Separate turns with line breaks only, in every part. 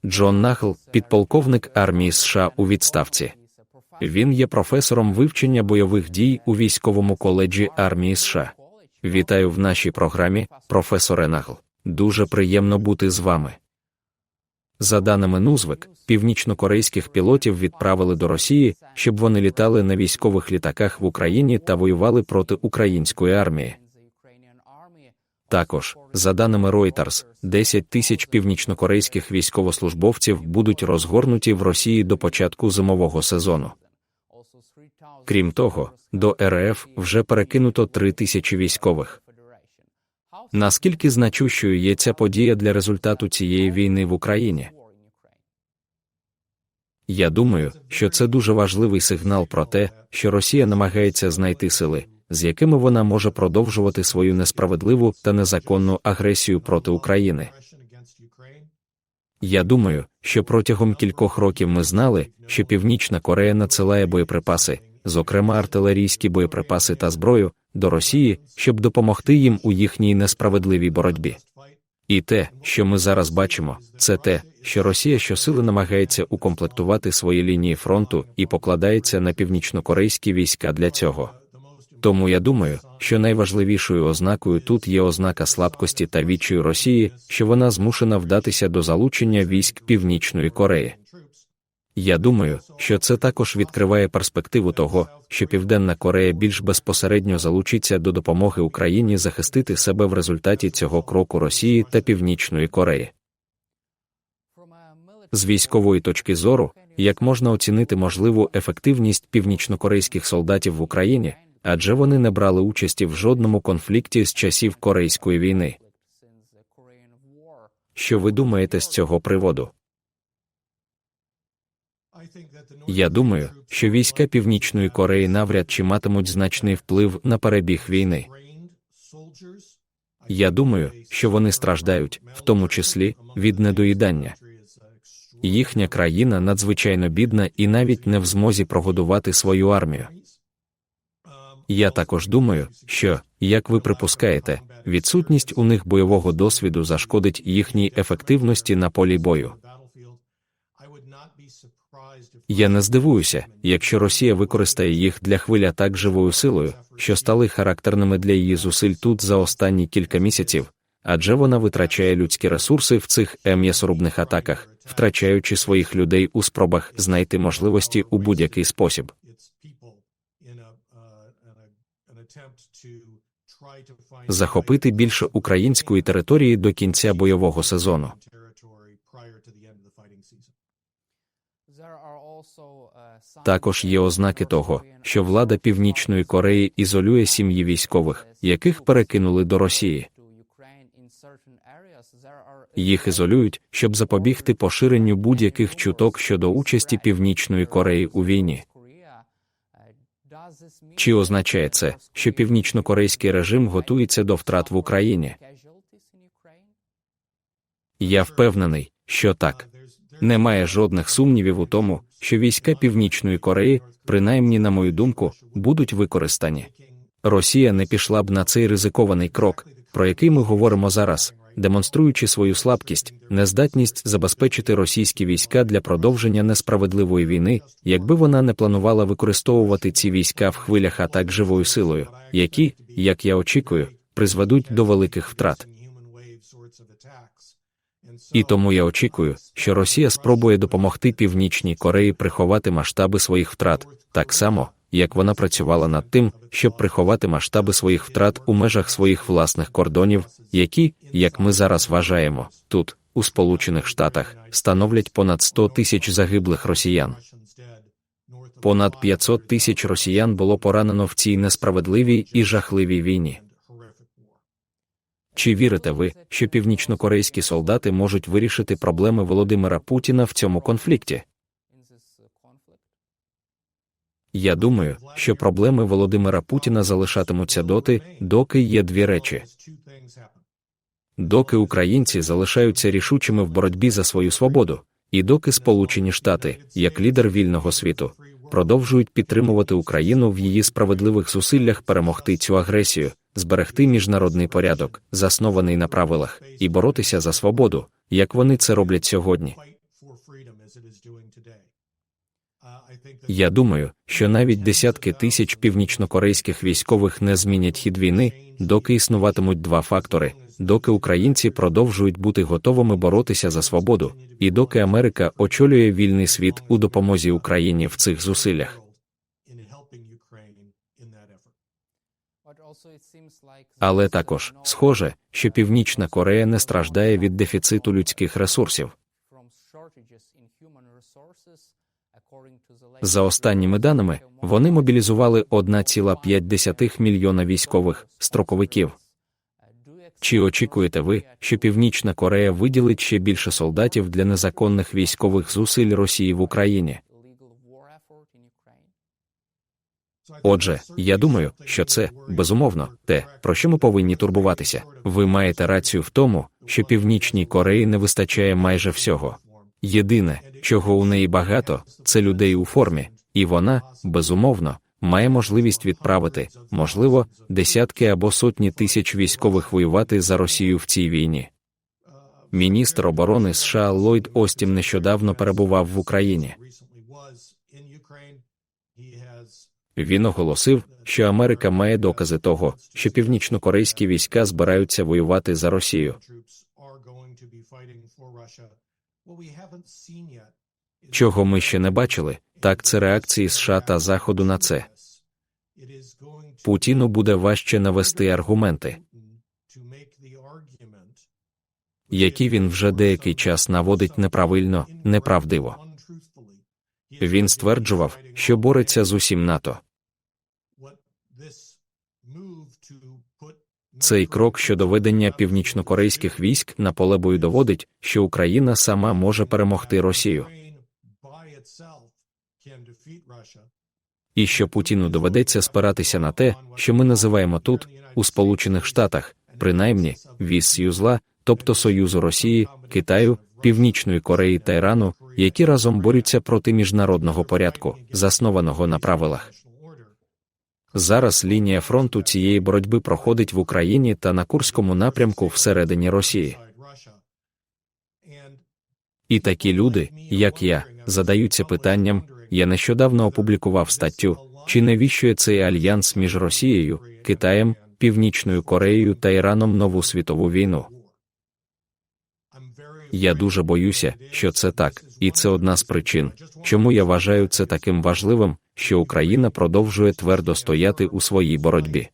Джон Нагл – підполковник армії США у відставці. Він є професором вивчення бойових дій у військовому коледжі армії США. Вітаю в нашій програмі, професоре Нагл. Дуже приємно бути з вами. За даними Newsweek, північнокорейських пілотів відправили до Росії, щоб вони літали на військових літаках в Україні та воювали проти української армії. Також, за даними Reuters, 10 тисяч північнокорейських військовослужбовців будуть розгорнуті в Росії до початку зимового сезону. Крім того, до РФ вже перекинуто 3 тисячі військових. Наскільки значущою є ця подія для результату цієї війни в Україні? Я думаю, що це дуже важливий сигнал про те, що Росія намагається знайти сили, з якими вона може продовжувати свою несправедливу та незаконну агресію проти України. Я думаю, що протягом кількох років ми знали, що Північна Корея надсилає боєприпаси, зокрема артилерійські боєприпаси та зброю, до Росії, щоб допомогти їм у їхній несправедливій боротьбі. І те, що ми зараз бачимо, це те, що Росія щосили намагається укомплектувати свої лінії фронту і покладається на північнокорейські війська для цього. Тому я думаю, що найважливішою ознакою тут є ознака слабкості та відчаю Росії, що вона змушена вдатися до залучення військ Північної Кореї. Я думаю, що це також відкриває перспективу того, що Південна Корея більш безпосередньо залучиться до допомоги Україні захистити себе в результаті цього кроку Росії та Північної Кореї. З військової точки зору, як можна оцінити можливу ефективність північнокорейських солдатів в Україні, адже вони не брали участі в жодному конфлікті з часів Корейської війни. Що ви думаєте з цього приводу? Я думаю, що війська Північної Кореї навряд чи матимуть значний вплив на перебіг війни. Я думаю, що вони страждають, в тому числі, від недоїдання. Їхня країна надзвичайно бідна і навіть не в змозі прогодувати свою армію. Я також думаю, що, як ви припускаєте, відсутність у них бойового досвіду зашкодить їхній ефективності на полі бою. Я не здивуюся, якщо Росія використає їх для хвиль атак живою силою, що стали характерними для її зусиль тут за останні кілька місяців, адже вона витрачає людські ресурси в цих м'ясорубних атаках, втрачаючи своїх людей у спробах знайти можливості у будь-який спосіб. Захопити більше української території до кінця бойового сезону. Також є ознаки того, що влада Північної Кореї ізолює сім'ї військових, яких перекинули до Росії. Їх ізолюють, щоб запобігти поширенню будь-яких чуток щодо участі Північної Кореї у війні. Чи означає це, що північнокорейський режим готується до втрат в Україні? Я впевнений, що так. Немає жодних сумнівів у тому, що війська Північної Кореї, принаймні на мою думку, будуть використані. Росія не пішла б на цей ризикований крок, про який ми говоримо зараз, демонструючи свою слабкість, нездатність забезпечити російські війська для продовження несправедливої війни, якби вона не планувала використовувати ці війська в хвилях атак живою силою, які, як я очікую, призведуть до великих втрат. І тому я очікую, що Росія спробує допомогти Північній Кореї приховати масштаби своїх втрат, так само, як вона працювала над тим, щоб приховати масштаби своїх втрат у межах своїх власних кордонів, які, як ми зараз вважаємо, тут, у Сполучених Штатах, становлять понад 100 тисяч загиблих росіян. Понад 500 тисяч росіян було поранено в цій несправедливій і жахливій війні. Чи вірите ви, що північнокорейські солдати можуть вирішити проблеми Володимира Путіна в цьому конфлікті? Я думаю, що проблеми Володимира Путіна залишатимуться доти, доки є дві речі. Доки українці залишаються рішучими в боротьбі за свою свободу, і доки Сполучені Штати, як лідер вільного світу, продовжують підтримувати Україну в її справедливих зусиллях перемогти цю агресію, зберегти міжнародний порядок, заснований на правилах, і боротися за свободу, як вони це роблять сьогодні. Я думаю, що навіть десятки тисяч північнокорейських військових не змінять хід війни, доки існуватимуть два фактори: доки українці продовжують бути готовими боротися за свободу, і доки Америка очолює вільний світ у допомозі Україні в цих зусиллях. Але також схоже, що Північна Корея не страждає від дефіциту людських ресурсів. За останніми даними, вони мобілізували 1,5 мільйона військових строковиків. Чи очікуєте ви, що Північна Корея виділить ще більше солдатів для незаконних військових зусиль Росії в Україні? Отже, я думаю, що це, безумовно, те, про що ми повинні турбуватися. Ви маєте рацію в тому, що Північній Кореї не вистачає майже всього. Єдине, чого у неї багато, це людей у формі, і вона, безумовно, має можливість відправити, можливо, десятки або сотні тисяч військових воювати за Росію в цій війні. Міністр оборони США Ллойд Остін нещодавно перебував в Україні. Він оголосив, що Америка має докази того, що північнокорейські війська збираються воювати за Росію. Чого ми ще не бачили, так це реакції США та Заходу на це. Путіну буде важче навести аргументи, які він вже деякий час наводить неправильно, неправдиво. Він стверджував, що бореться з усім НАТО. Цей крок щодо ведення північнокорейських військ на поле бою доводить, що Україна сама може перемогти Росію. І що Путіну доведеться спиратися на те, що ми називаємо тут, у Сполучених Штатах, принаймні, віз-союзла, тобто Союзу Росії, Китаю, Північної Кореї та Ірану, які разом борються проти міжнародного порядку, заснованого на правилах. Зараз лінія фронту цієї боротьби проходить в Україні та на Курському напрямку всередині Росії. І такі люди, як я, задаються питанням, я нещодавно опублікував статтю, чи не віщує цей альянс між Росією, Китаєм, Північною Кореєю та Іраном нову світову війну. Я дуже боюся, що це так, і це одна з причин, чому я вважаю це таким важливим, що Україна продовжує твердо стояти у своїй боротьбі.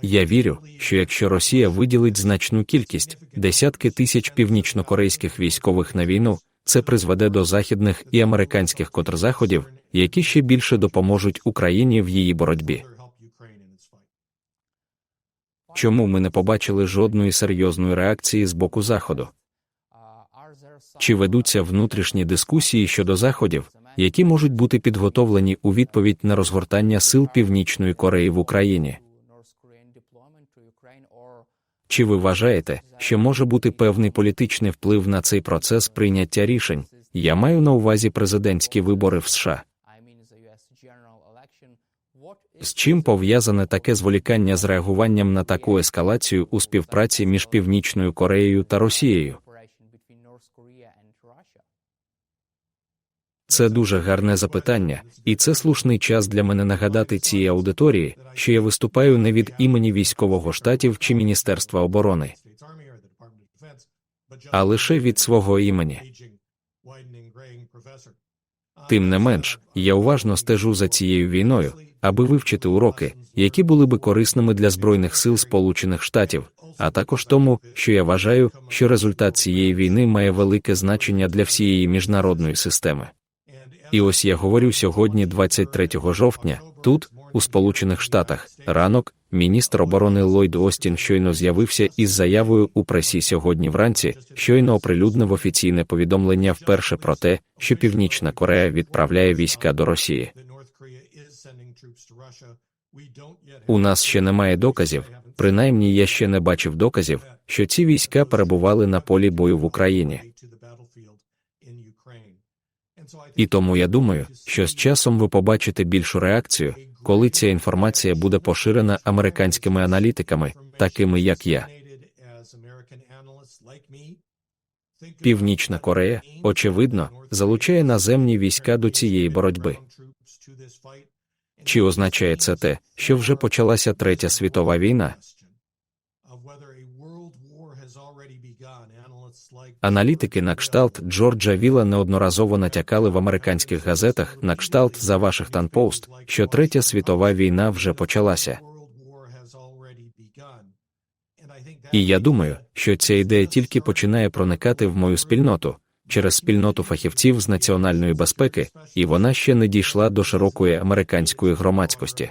Я вірю, що якщо Росія виділить значну кількість, десятки тисяч північнокорейських військових на війну, це призведе до західних і американських контрзаходів, які ще більше допоможуть Україні в її боротьбі. Чому ми не побачили жодної серйозної реакції з боку Заходу? Чи ведуться внутрішні дискусії щодо заходів, які можуть бути підготовлені у відповідь на розгортання сил Північної Кореї в Україні? Чи ви вважаєте, що може бути певний політичний вплив на цей процес прийняття рішень? Я маю на увазі президентські вибори в США. З чим пов'язане таке зволікання з реагуванням на таку ескалацію у співпраці між Північною Кореєю та Росією? Це дуже гарне запитання, і це слушний час для мене нагадати цій аудиторії, що я виступаю не від імені військового штатів чи Міністерства оборони, а лише від свого імені. Тим не менш, я уважно стежу за цією війною, аби вивчити уроки, які були би корисними для Збройних сил Сполучених Штатів, а також тому, що я вважаю, що результат цієї війни має велике значення для всієї міжнародної системи. І ось я говорю сьогодні, 23 жовтня, тут, у Сполучених Штатах, ранок, міністр оборони Ллойд Остін щойно з'явився із заявою у пресі сьогодні вранці, щойно оприлюднив офіційне повідомлення вперше про те, що Північна Корея відправляє війська до Росії. У нас ще немає доказів, принаймні я ще не бачив доказів, що ці війська перебували на полі бою в Україні. І тому я думаю, що з часом ви побачите більшу реакцію, коли ця інформація буде поширена американськими аналітиками, такими як я. Північна Корея, очевидно, залучає наземні війська до цієї боротьби. Чи означає це те, що вже почалася Третя світова війна? Аналітики на кшталт Джорджа Вілла неодноразово натякали в американських газетах на кшталт The Washington Post, що Третя світова війна вже почалася. І я думаю, що ця ідея тільки починає проникати в мою спільноту, через спільноту фахівців з національної безпеки, і вона ще не дійшла до широкої американської громадськості.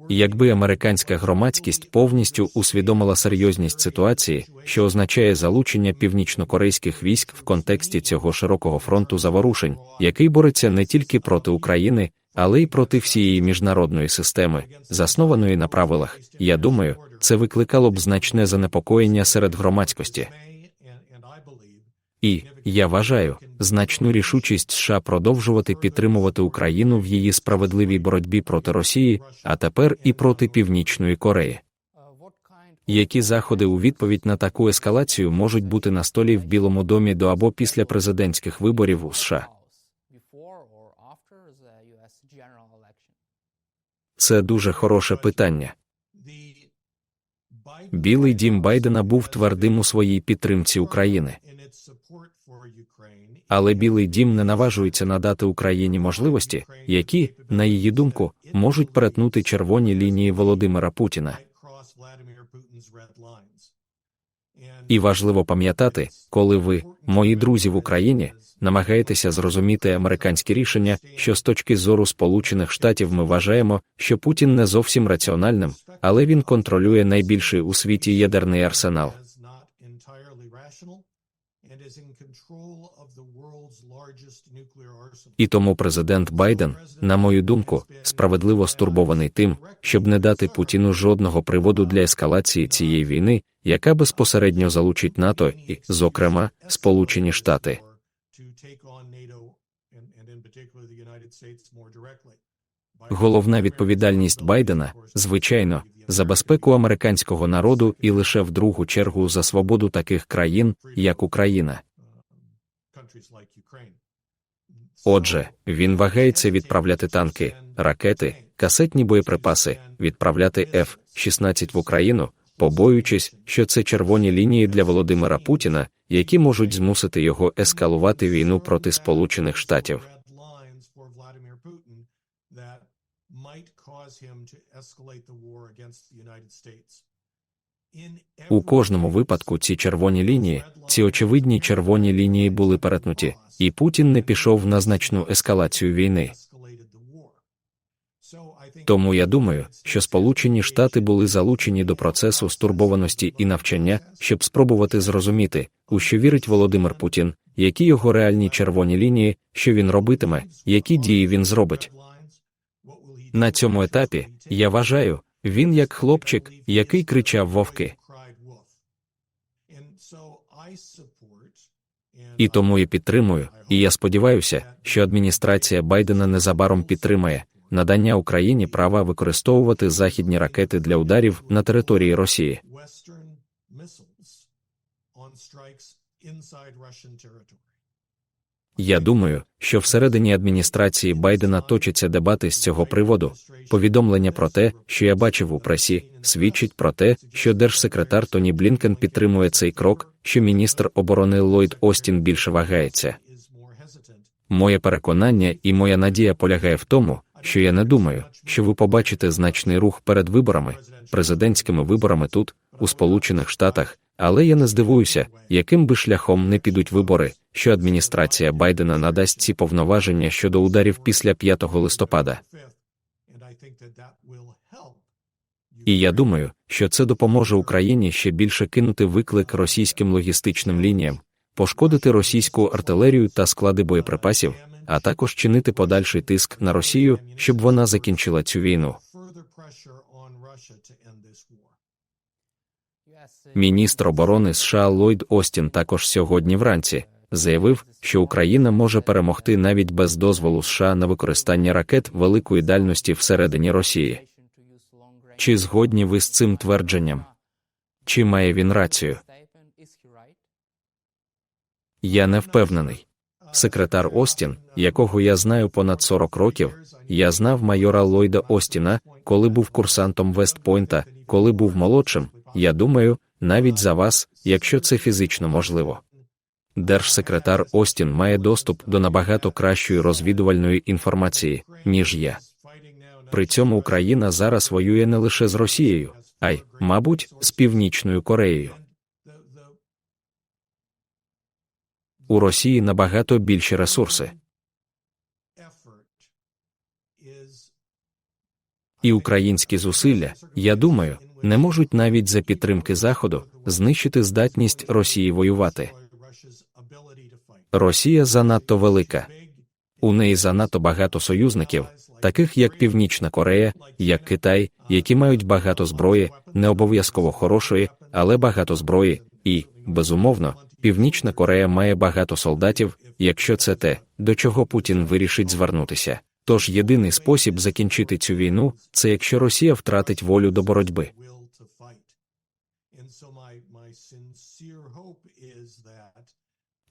Якби американська громадськість повністю усвідомила серйозність ситуації, що означає залучення північнокорейських військ в контексті цього широкого фронту заворушень, який бореться не тільки проти України, але й проти всієї міжнародної системи, заснованої на правилах, я думаю, це викликало б значне занепокоєння серед громадськості. І, я вважаю, значну рішучість США продовжувати підтримувати Україну в її справедливій боротьбі проти Росії, а тепер і проти Північної Кореї. Які заходи у відповідь на таку ескалацію можуть бути на столі в Білому домі до або після президентських виборів у США? Це дуже хороше питання. Білий дім Байдена був твердим у своїй підтримці України. Але Білий дім не наважується надати Україні можливості, які, на її думку, можуть перетнути червоні лінії Володимира Путіна. І важливо пам'ятати, коли ви, мої друзі в Україні, намагаєтеся зрозуміти американські рішення, що з точки зору Сполучених Штатів ми вважаємо, що Путін не зовсім раціональним, але він контролює найбільший у світі ядерний арсенал. І тому президент Байден, на мою думку, справедливо стурбований тим, щоб не дати Путіну жодного приводу для ескалації цієї війни, яка безпосередньо залучить НАТО і, зокрема, Сполучені Штати. Головна відповідальність Байдена, звичайно, за безпеку американського народу і лише в другу чергу за свободу таких країн, як Україна. Отже, він вагається відправляти танки, ракети, касетні боєприпаси, відправляти F-16 в Україну, побоюючись, що це червоні лінії для Володимира Путіна, які можуть змусити його ескалувати війну проти Сполучених Штатів. У кожному випадку ці червоні лінії, ці очевидні червоні лінії були перетнуті, і Путін не пішов на значну ескалацію війни. Тому я думаю, що Сполучені Штати були залучені до процесу стурбованості і навчання, щоб спробувати зрозуміти, у що вірить Володимир Путін, які його реальні червоні лінії, що він робитиме, які дії він зробить. На цьому етапі, я вважаю, він як хлопчик, який кричав вовки. І тому я підтримую, і я сподіваюся, що адміністрація Байдена незабаром підтримає надання Україні права використовувати західні ракети для ударів на території Росії. Я думаю, що всередині адміністрації Байдена точаться дебати з цього приводу. Повідомлення про те, що я бачив у пресі, свідчить про те, що держсекретар Тоні Блінкен підтримує цей крок, що міністр оборони Ллойд Остін більше вагається. Моє переконання і моя надія полягає в тому, що я не думаю, що ви побачите значний рух перед виборами, президентськими виборами тут, у Сполучених Штатах, але я не здивуюся, яким би шляхом не підуть вибори, що адміністрація Байдена надасть ці повноваження щодо ударів після 5 листопада. І я думаю, що це допоможе Україні ще більше кинути виклик російським логістичним лініям, пошкодити російську артилерію та склади боєприпасів, а також чинити подальший тиск на Росію, щоб вона закінчила цю війну. Міністр оборони США Ллойд Остін також сьогодні вранці заявив, що Україна може перемогти навіть без дозволу США на використання ракет великої дальності всередині Росії. Чи згодні ви з цим твердженням? Чи має він рацію? Я не впевнений. Секретар Остін, якого я знаю понад 40 років, я знав майора Ллойда Остіна, коли був курсантом Вестпойнта, коли був молодшим, я думаю, навіть за вас, якщо це фізично можливо. Держсекретар Остін має доступ до набагато кращої розвідувальної інформації, ніж я. При цьому Україна зараз воює не лише з Росією, а й, мабуть, з Північною Кореєю. У Росії набагато більші ресурси. І українські зусилля, я думаю, не можуть навіть за підтримки Заходу знищити здатність Росії воювати. Росія занадто велика. У неї занадто багато союзників, таких як Північна Корея, як Китай, які мають багато зброї, не обов'язково хорошої, але багато зброї, і, безумовно, Північна Корея має багато солдатів, якщо це те, до чого Путін вирішить звернутися. Тож єдиний спосіб закінчити цю війну – це якщо Росія втратить волю до боротьби.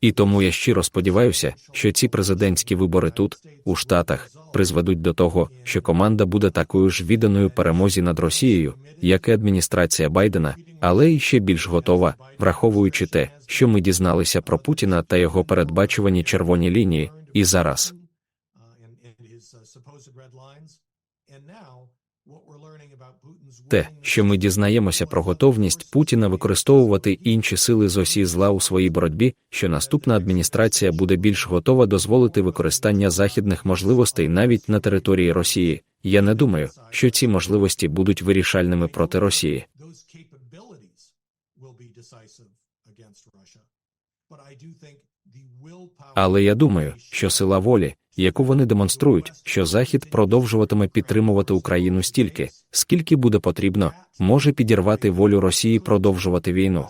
І тому я щиро сподіваюся, що ці президентські вибори тут, у Штатах, призведуть до того, що команда буде такою ж відданою перемозі над Росією, як і адміністрація Байдена, але і ще більш готова, враховуючи те, що ми дізналися про Путіна та його передбачувані червоні лінії, і зараз. Те, що ми дізнаємося про готовність Путіна використовувати інші сили з осі зла у своїй боротьбі, що наступна адміністрація буде більш готова дозволити використання західних можливостей навіть на території Росії, я не думаю, що ці можливості будуть вирішальними проти Росії. Але я думаю, що сила волі, яку вони демонструють, що Захід продовжуватиме підтримувати Україну стільки, скільки буде потрібно, може підірвати волю Росії продовжувати війну.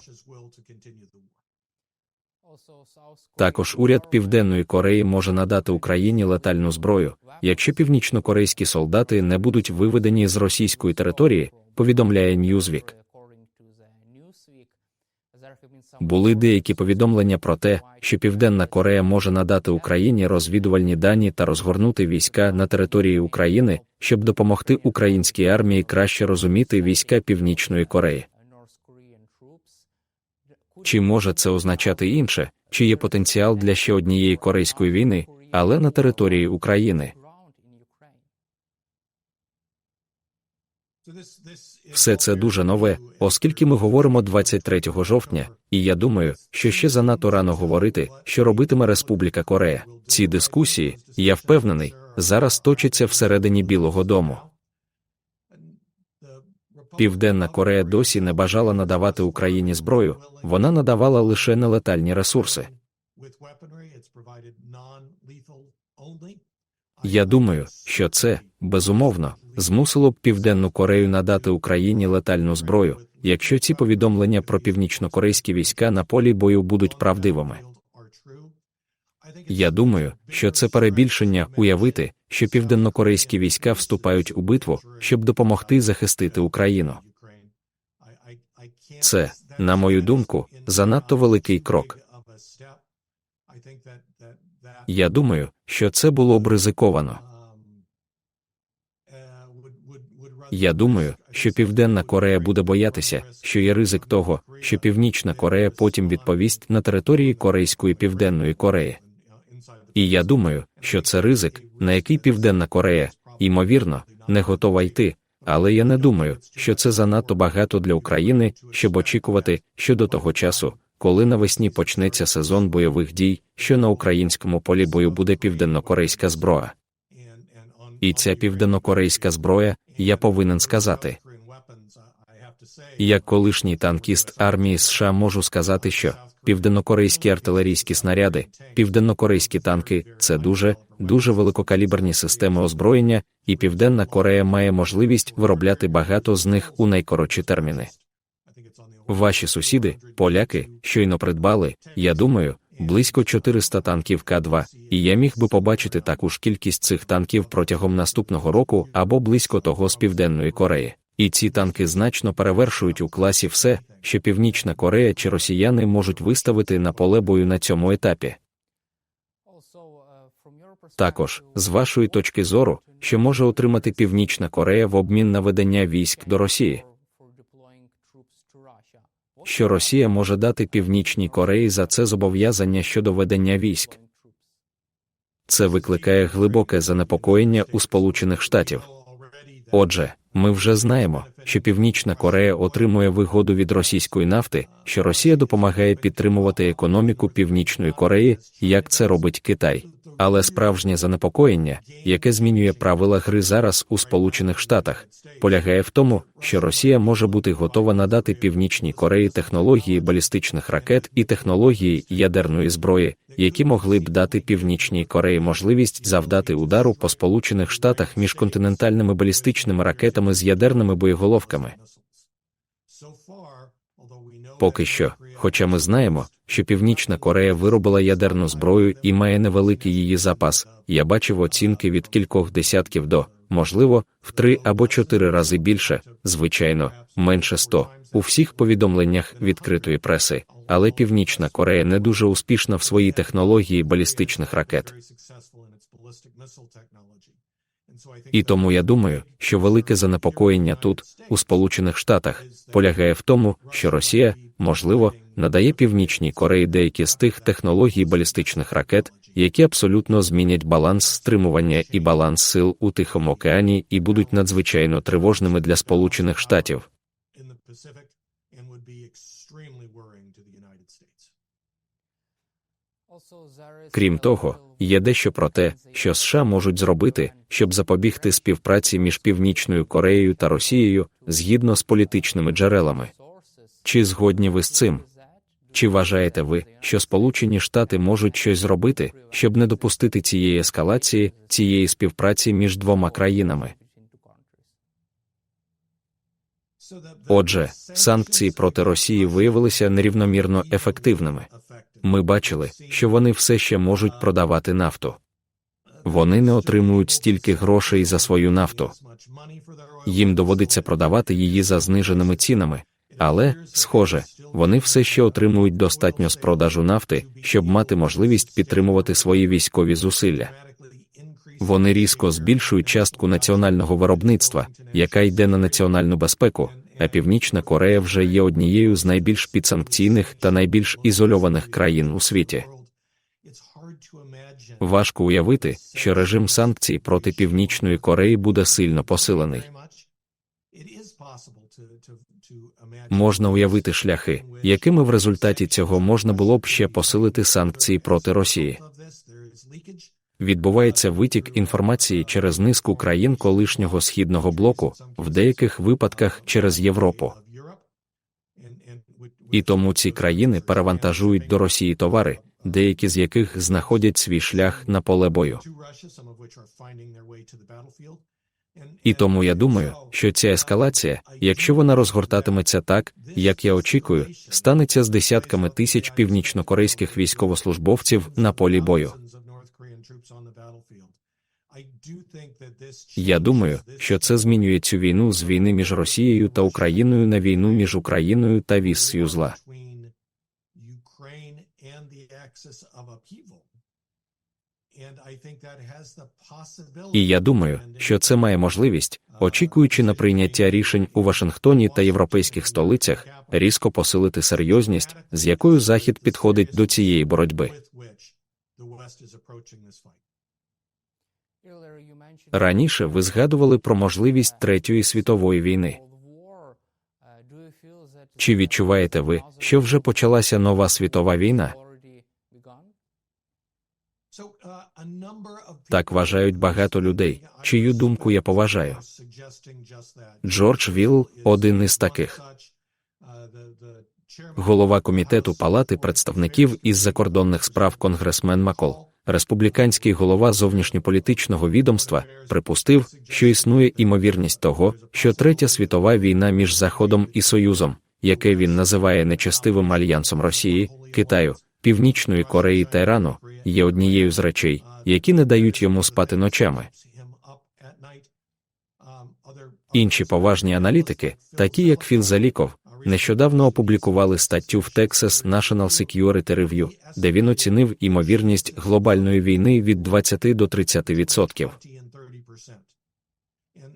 Також уряд Південної Кореї може надати Україні летальну зброю, якщо північнокорейські солдати не будуть виведені з російської території, повідомляє Newsweek. Були деякі повідомлення про те, що Південна Корея може надати Україні розвідувальні дані та розгорнути війська на території України, щоб допомогти українській армії краще розуміти війська Північної Кореї. Чи може це означати інше, чи є потенціал для ще однієї корейської війни, але на території України? Все це дуже нове, оскільки ми говоримо 23 жовтня, і я думаю, що ще занадто рано говорити, що робитиме Республіка Корея. Ці дискусії, я впевнений, зараз точаться всередині Білого дому. Південна Корея досі не бажала надавати Україні зброю, вона надавала лише нелетальні ресурси. Я думаю, що це, безумовно, змусило б Південну Корею надати Україні летальну зброю, якщо ці повідомлення про північнокорейські війська на полі бою будуть правдивими. Я думаю, що це перебільшення уявити, що південнокорейські війська вступають у битву, щоб допомогти захистити Україну. Це, на мою думку, занадто великий крок. Я думаю, що це було б ризиковано. Я думаю, що Південна Корея буде боятися, що є ризик того, що Північна Корея потім відповість на території Корейської Південної Кореї. І я думаю, що це ризик, на який Південна Корея, ймовірно, не готова йти, але я не думаю, що це занадто багато для України, щоб очікувати, що до того часу, коли навесні почнеться сезон бойових дій, що на українському полі бою буде південнокорейська зброя. І ця південнокорейська зброя, я повинен сказати. Як колишній танкіст армії США можу сказати, що південнокорейські артилерійські снаряди, південнокорейські танки – це дуже великокаліберні системи озброєння, і Південна Корея має можливість виробляти багато з них у найкоротші терміни. Ваші сусіди, поляки, щойно придбали, я думаю, близько 400 танків К-2, і я міг би побачити таку ж кількість цих танків протягом наступного року або близько того з Південної Кореї. І ці танки значно перевершують у класі все, що Північна Корея чи росіяни можуть виставити на поле бою на цьому етапі. Також, з вашої точки зору, що може отримати Північна Корея в обмін на ведення військ до Росії? Що Росія може дати Північній Кореї за це зобов'язання щодо ведення військ? Це викликає глибоке занепокоєння у Сполучених Штатів. Отже, ми вже знаємо, що Північна Корея отримує вигоду від російської нафти, що Росія допомагає підтримувати економіку Північної Кореї, як це робить Китай. Але справжнє занепокоєння, яке змінює правила гри зараз у Сполучених Штатах, полягає в тому, що Росія може бути готова надати Північній Кореї технології балістичних ракет і технології ядерної зброї, які могли б дати Північній Кореї можливість завдати удару по Сполучених Штатах міжконтинентальними балістичними ракетами з ядерними боєголовками. Поки що, хоча ми знаємо, що Північна Корея виробила ядерну зброю і має невеликий її запас, я бачив оцінки від кількох десятків до, можливо, в 3 або 4 рази більше, звичайно, менше 100, у всіх повідомленнях відкритої преси, але Північна Корея не дуже успішна в своїй технології балістичних ракет. І тому я думаю, що велике занепокоєння тут, у Сполучених Штатах, полягає в тому, що Росія, можливо, надає Північній Кореї деякі з тих технологій балістичних ракет, які абсолютно змінять баланс стримування і баланс сил у Тихому океані і будуть надзвичайно тривожними для Сполучених Штатів. Крім того, є дещо про те, що США можуть зробити, щоб запобігти співпраці між Північною Кореєю та Росією, згідно з політичними джерелами. Чи згодні ви з цим? Чи вважаєте ви, що Сполучені Штати можуть щось зробити, щоб не допустити цієї ескалації, цієї співпраці між двома країнами? Отже, санкції проти Росії виявилися нерівномірно ефективними. Ми бачили, що вони все ще можуть продавати нафту. Вони не отримують стільки грошей за свою нафту. Їм доводиться продавати її за зниженими цінами, але, схоже, вони все ще отримують достатньо з продажу нафти, щоб мати можливість підтримувати свої військові зусилля. Вони різко збільшують частку національного виробництва, яка йде на національну безпеку, а Північна Корея вже є однією з найбільш підсанкційних та найбільш ізольованих країн у світі. Важко уявити, що режим санкцій проти Північної Кореї буде сильно посилений. Можна уявити шляхи, якими в результаті цього можна було б ще посилити санкції проти Росії. Відбувається витік інформації через низку країн колишнього Східного блоку, в деяких випадках через Європу. І тому ці країни перевантажують до Росії товари, деякі з яких знаходять свій шлях на поле бою. І тому я думаю, що ця ескалація, якщо вона розгортатиметься так, як я очікую, станеться з десятками тисяч північнокорейських військовослужбовців на полі бою. Я думаю, що це змінює цю війну з війни між Росією та Україною на війну між Україною та віссю зла. І я думаю, що це має можливість, очікуючи на прийняття рішень у Вашингтоні та європейських столицях, різко посилити серйозність, з якою Захід підходить до цієї боротьби. Раніше ви згадували про можливість Третьої світової війни. Чи відчуваєте ви, що вже почалася нова світова війна? Так вважають багато людей, чию думку я поважаю. Джордж Вілл – один із таких. Голова Комітету Палати представників із закордонних справ конгресмен Маккол, республіканський голова зовнішньополітичного відомства, припустив, що існує імовірність того, що Третя світова війна між Заходом і Союзом, яке він називає нечестивим альянсом Росії, Китаю, Північної Кореї та Ірану, є однією з речей, які не дають йому спати ночами. Інші поважні аналітики, такі як Філ Заліков, нещодавно опублікували статтю в Texas National Security Review, де він оцінив імовірність глобальної війни від 20 до 30%.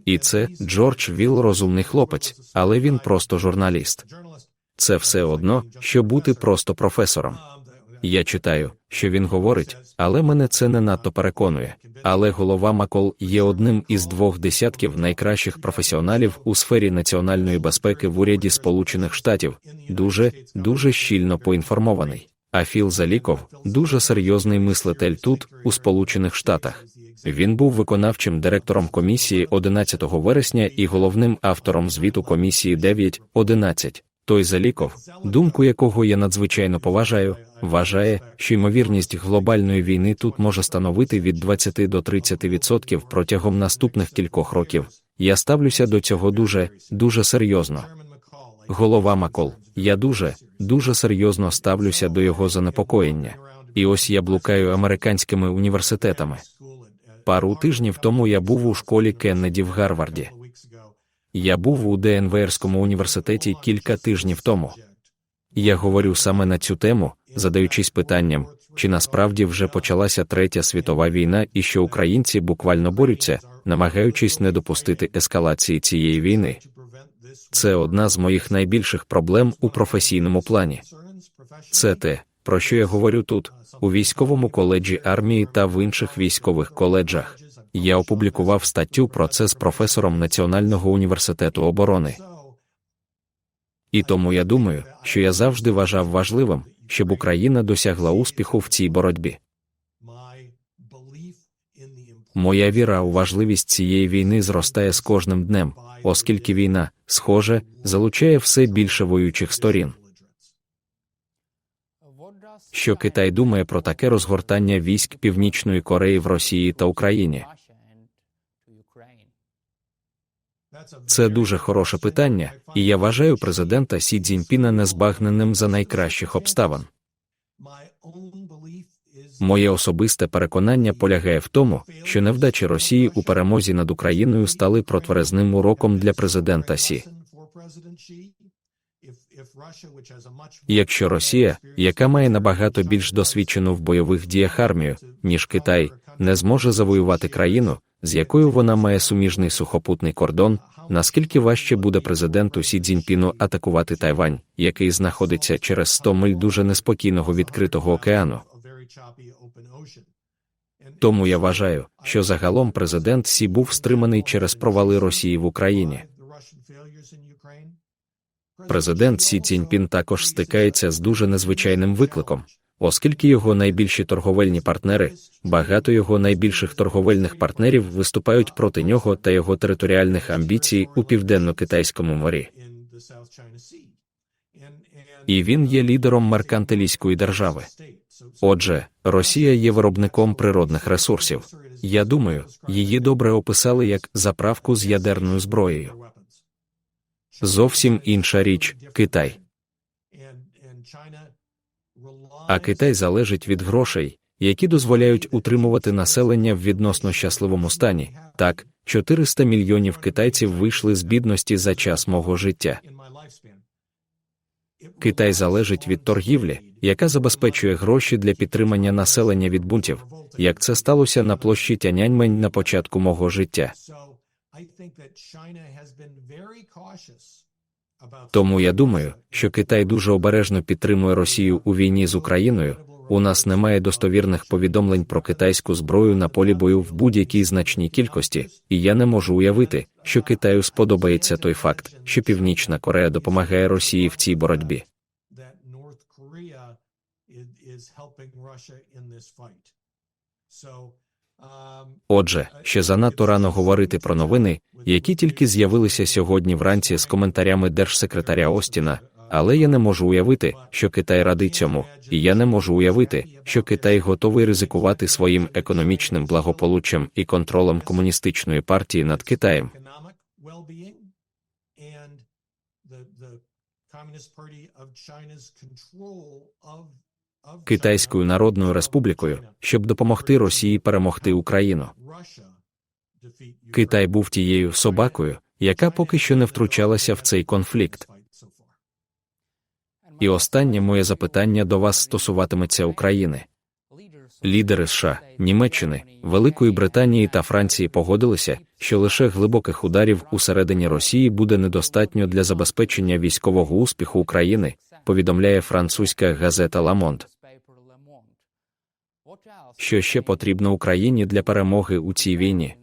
І це Джордж Вілл розумний хлопець, але він просто журналіст. Це все одно, що бути просто професором. Я читаю, що він говорить, але мене це не надто переконує. Але голова Маккол є одним із 20 найкращих професіоналів у сфері національної безпеки в уряді Сполучених Штатів, дуже щільно поінформований. А Філ Заліков – дуже серйозний мислитель тут, у Сполучених Штатах. Він був виконавчим директором комісії 11 вересня і головним автором звіту комісії 9.11. Той Заліков, думку якого я надзвичайно поважаю, вважає, що ймовірність глобальної війни тут може становити від 20 до 30% протягом наступних кількох років. Я ставлюся до цього дуже серйозно. Голова Маккол, я дуже серйозно ставлюся до його занепокоєння. І ось я блукаю американськими університетами. Пару тижнів тому я був у школі Кеннеді в Гарварді. Я був у Денверському університеті кілька тижнів тому. Я говорю саме на цю тему, задаючись питанням, чи насправді вже почалася Третя світова війна і що українці буквально борються, намагаючись не допустити ескалації цієї війни. Це одна з моїх найбільших проблем у професійному плані. Це те, про що я говорю тут, у військовому коледжі армії та в інших військових коледжах. Я опублікував статтю про це з професором Національного університету оборони. І тому я думаю, що я завжди вважав важливим, щоб Україна досягла успіху в цій боротьбі. Моя віра у важливість цієї війни зростає з кожним днем, оскільки війна, схоже, залучає все більше воюючих сторін. Що Китай думає про таке розгортання військ Північної Кореї в Росії та Україні? Це дуже хороше питання, і я вважаю президента Сі Цзіньпіна незбагненним за найкращих обставин. Моє особисте переконання полягає в тому, що невдачі Росії у перемозі над Україною стали протверезним уроком для президента Сі. Якщо Росія, яка має набагато більш досвідчену в бойових діях армію, ніж Китай, не зможе завоювати країну, з якою вона має суміжний сухопутний кордон, наскільки важче буде президенту Сі Цзіньпіну атакувати Тайвань, який знаходиться через 100 миль дуже неспокійного відкритого океану. Тому я вважаю, що загалом президент Сі був стриманий через провали Росії в Україні. Президент Сі Цзіньпін також стикається з дуже незвичайним викликом, оскільки його найбільші торговельні партнери, багато його найбільших торговельних партнерів виступають проти нього та його територіальних амбіцій у Південно-Китайському морі. І він є лідером меркантилістської держави. Отже, Росія є виробником природних ресурсів. Я думаю, її добре описали як заправку з ядерною зброєю. Зовсім інша річ – Китай. А Китай залежить від грошей, які дозволяють утримувати населення в відносно щасливому стані. Так, 400 мільйонів китайців вийшли з бідності за час мого життя. Китай залежить від торгівлі, яка забезпечує гроші для підтримання населення від бунтів, як це сталося на площі Тяньаньмень на початку мого життя. Тому я думаю, що Китай дуже обережно підтримує Росію у війні з Україною. У нас немає достовірних повідомлень про китайську зброю на полі бою в будь-якій значній кількості, і я не можу уявити, що Китаю сподобається той факт, що Північна Корея допомагає Росії в цій боротьбі. Отже, ще занадто рано говорити про новини, які тільки з'явилися сьогодні вранці з коментарями держсекретаря Остіна, але я не можу уявити, що Китай радий цьому, і я не можу уявити, що Китай готовий ризикувати своїм економічним благополуччям і контролем комуністичної партії над Китаєм. Китайською Народною Республікою, щоб допомогти Росії перемогти Україну. Китай був тією собакою, яка поки що не втручалася в цей конфлікт. І останнє моє запитання до вас стосуватиметься України. Лідери США, Німеччини, Великої Британії та Франції погодилися, що лише глибоких ударів усередині Росії буде недостатньо для забезпечення військового успіху України, повідомляє французька газета «Ла Монд». Що ще потрібно Україні для перемоги у цій війні?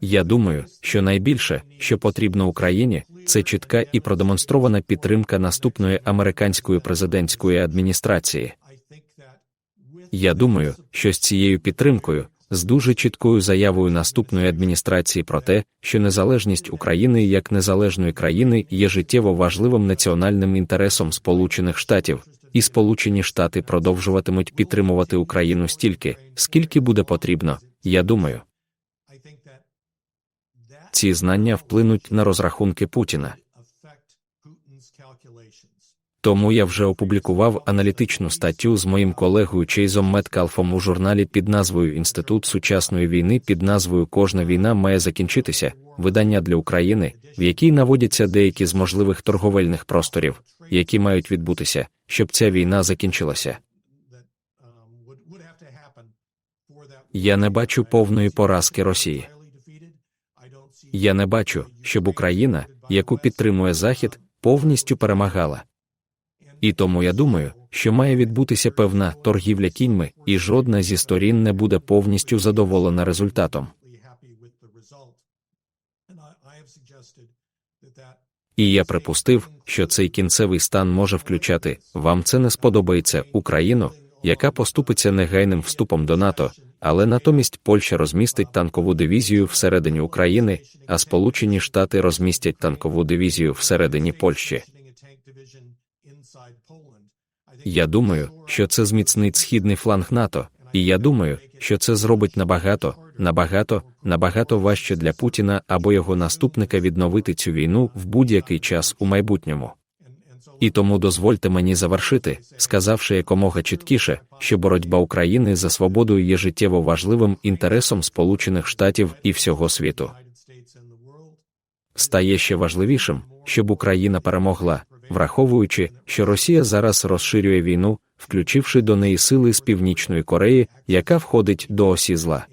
Я думаю, що найбільше, що потрібно Україні, це чітка і продемонстрована підтримка наступної американської президентської адміністрації. Я думаю, що з цією підтримкою, з дуже чіткою заявою наступної адміністрації про те, що незалежність України як незалежної країни є життєво важливим національним інтересом Сполучених Штатів, і Сполучені Штати продовжуватимуть підтримувати Україну стільки, скільки буде потрібно, я думаю. Ці знання вплинуть на розрахунки Путіна. Тому я вже опублікував аналітичну статтю з моїм колегою Чейзом Меткалфом у журналі під назвою «Інститут сучасної війни» під назвою «Кожна війна має закінчитися», видання для України, в якій наводяться деякі з можливих торговельних просторів, які мають відбутися, щоб ця війна закінчилася. Я не бачу повної поразки Росії. Я не бачу, щоб Україна, яку підтримує Захід, повністю перемагала. І тому я думаю, що має відбутися певна торгівля кіньми, і жодна зі сторін не буде повністю задоволена результатом. І я припустив, що цей кінцевий стан може включати «вам це не сподобається» Україну, яка поступиться негайним вступом до НАТО, але натомість Польща розмістить танкову дивізію всередині України, а Сполучені Штати розмістять танкову дивізію всередині Польщі. Я думаю, що це зміцнить східний фланг НАТО, і я думаю, що це зробить набагато важче для Путіна або його наступника відновити цю війну в будь-який час у майбутньому. І тому дозвольте мені завершити, сказавши якомога чіткіше, що боротьба України за свободу є життєво важливим інтересом Сполучених Штатів і всього світу. Стає ще важливішим, щоб Україна перемогла, враховуючи, що Росія зараз розширює війну, включивши до неї сили з Північної Кореї, яка входить до осі зла.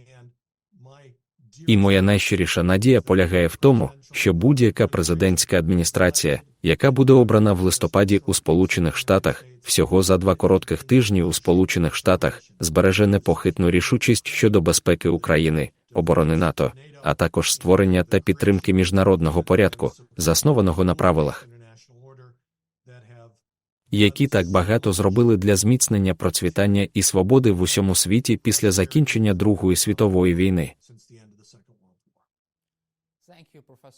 І моя найщиріша надія полягає в тому, що будь-яка президентська адміністрація, яка буде обрана в листопаді у Сполучених Штатах, всього за 2 коротких тижні у Сполучених Штатах, збереже непохитну рішучість щодо безпеки України, оборони НАТО, а також створення та підтримки міжнародного порядку, заснованого на правилах, які так багато зробили для зміцнення процвітання і свободи в усьому світі після закінчення Другої світової війни.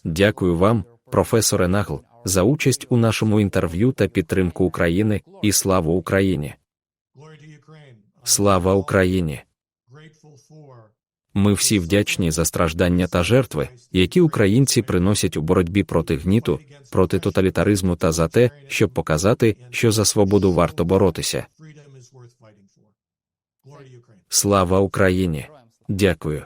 Дякую вам, професоре Нагл, за участь у нашому інтерв'ю та підтримку України, і слава Україні! Слава Україні! Ми всі вдячні за страждання та жертви, які українці приносять у боротьбі проти гніту, проти тоталітаризму та за те, щоб показати, що за свободу варто боротися. Слава Україні! Дякую.